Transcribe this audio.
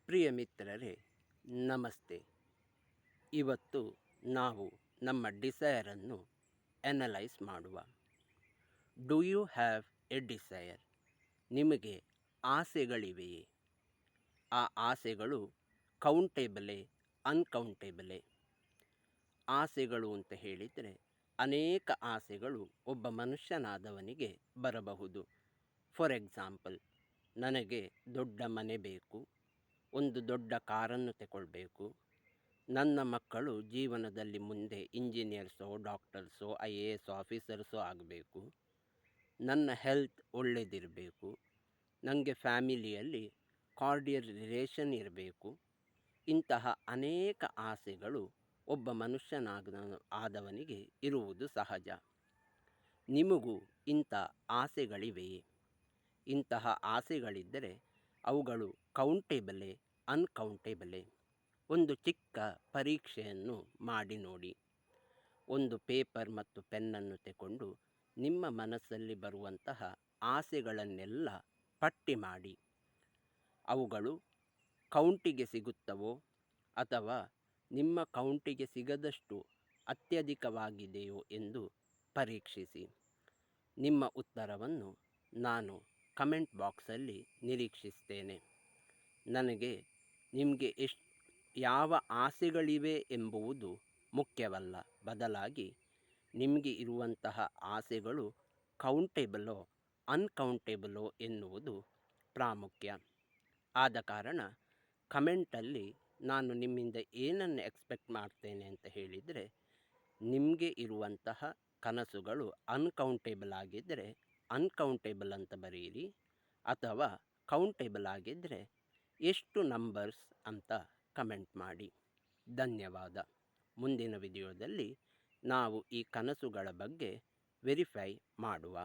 ಪ್ರಿಯ ಮಿತ್ರರೇ, ನಮಸ್ತೆ. ಇವತ್ತು ನಾವು ನಮ್ಮ ಡಿಸೈರನ್ನು ಅನಲೈಸ್ ಮಾಡುವ. Do you have a desire? ನಿಮಗೆ ಆಸೆಗಳಿವೆಯೇ? ಆ ಆಸೆಗಳು ಕೌಂಟೇಬಲೇ, ಅನ್ಕೌಂಟೇಬಲೇ? ಆಸೆಗಳು ಅಂತ ಹೇಳಿದರೆ ಅನೇಕ ಆಸೆಗಳು ಒಬ್ಬ ಮನುಷ್ಯನಾದವನಿಗೆ ಬರಬಹುದು. ಫಾರ್ ಎಕ್ಸಾಂಪಲ್, ನನಗೆ ದೊಡ್ಡ ಮನೆ ಬೇಕು, ಒಂದು ದೊಡ್ಡ ಕಾರನ್ನು ತಗೊಳ್ಬೇಕು, ನನ್ನ ಮಕ್ಕಳು ಜೀವನದಲ್ಲಿ ಮುಂದೆ ಇಂಜಿನಿಯರ್ಸೋ, ಡಾಕ್ಟರ್ಸೋ, IAS ಆಫೀಸರ್ಸೋ ಆಗಬೇಕು, ನನ್ನ ಹೆಲ್ತ್ ಒಳ್ಳೆಯದಿರಬೇಕು, ನನಗೆ ಫ್ಯಾಮಿಲಿಯಲ್ಲಿ ಕಾರ್ಡಿಯಲ್ ರಿಲೇಷನ್ ಇರಬೇಕು. ಇಂತಹ ಅನೇಕ ಆಸೆಗಳು ಒಬ್ಬ ಆದವನಿಗೆ ಇರುವುದು ಸಹಜ. ನಿಮಗೂ ಇಂಥ ಆಸೆಗಳಿವೆಯೇ? ಇಂತಹ ಆಸೆಗಳಿದ್ದರೆ ಅವುಗಳು ಕೌಂಟೇಬಲೇ, ಅನ್ಕೌಂಟೇಬಲೇ? ಒಂದು ಚಿಕ್ಕ ಪರೀಕ್ಷೆಯನ್ನು ಮಾಡಿ ನೋಡಿ. ಒಂದು ಪೇಪರ್ ಮತ್ತು ಪೆನ್ನನ್ನು ತಗೊಂಡು ನಿಮ್ಮ ಮನಸ್ಸಲ್ಲಿ ಬರುವಂತಹ ಆಸೆಗಳನ್ನೆಲ್ಲ ಪಟ್ಟಿ ಮಾಡಿ. ಅವುಗಳು ಕೌಂಟಿಗೆ ಸಿಗುತ್ತವೋ ಅಥವಾ ನಿಮ್ಮ ಕೌಂಟಿಗೆ ಸಿಗದಷ್ಟು ಅತ್ಯಧಿಕವಾಗಿದೆಯೋ ಎಂದು ಪರೀಕ್ಷಿಸಿ. ನಿಮ್ಮ ಉತ್ತರವನ್ನು ನಾನು ಕಮೆಂಟ್ ಬಾಕ್ಸಲ್ಲಿ ನಿರೀಕ್ಷಿಸ್ತೇನೆ. ನನಗೆ ನಿಮಗೆ ಯಾವ ಆಸೆಗಳಿವೆ ಎಂಬುವುದು ಮುಖ್ಯವಲ್ಲ, ಬದಲಾಗಿ ನಿಮಗೆ ಇರುವಂತಹ ಆಸೆಗಳು ಕೌಂಟೇಬಲೋ ಅನ್ಕೌಂಟೇಬಲೋ ಎನ್ನುವುದು ಪ್ರಾಮುಖ್ಯ. ಆದ ಕಾರಣ ಕಮೆಂಟಲ್ಲಿ ನಾನು ನಿಮ್ಮಿಂದ ಏನನ್ನು ಎಕ್ಸ್ಪೆಕ್ಟ್ ಮಾಡ್ತೇನೆ ಅಂತ ಹೇಳಿದರೆ, ನಿಮಗೆ ಇರುವಂತಹ ಕನಸುಗಳು ಅನ್ಕೌಂಟೇಬಲ್ ಆಗಿದ್ದರೆ ಅನ್ಕೌಂಟೇಬಲ್ ಅಂತ ಬರೆಯಿರಿ, ಅಥವಾ ಕೌಂಟೇಬಲ್ ಆಗಿದ್ದರೆ ಎಷ್ಟು ನಂಬರ್ಸ್ ಅಂತ ಕಮೆಂಟ್ ಮಾಡಿ. ಧನ್ಯವಾದ. ಮುಂದಿನ ವಿಡಿಯೋದಲ್ಲಿ ನಾವು ಈ ಕನಸುಗಳ ಬಗ್ಗೆ ವೆರಿಫೈ ಮಾಡುವ.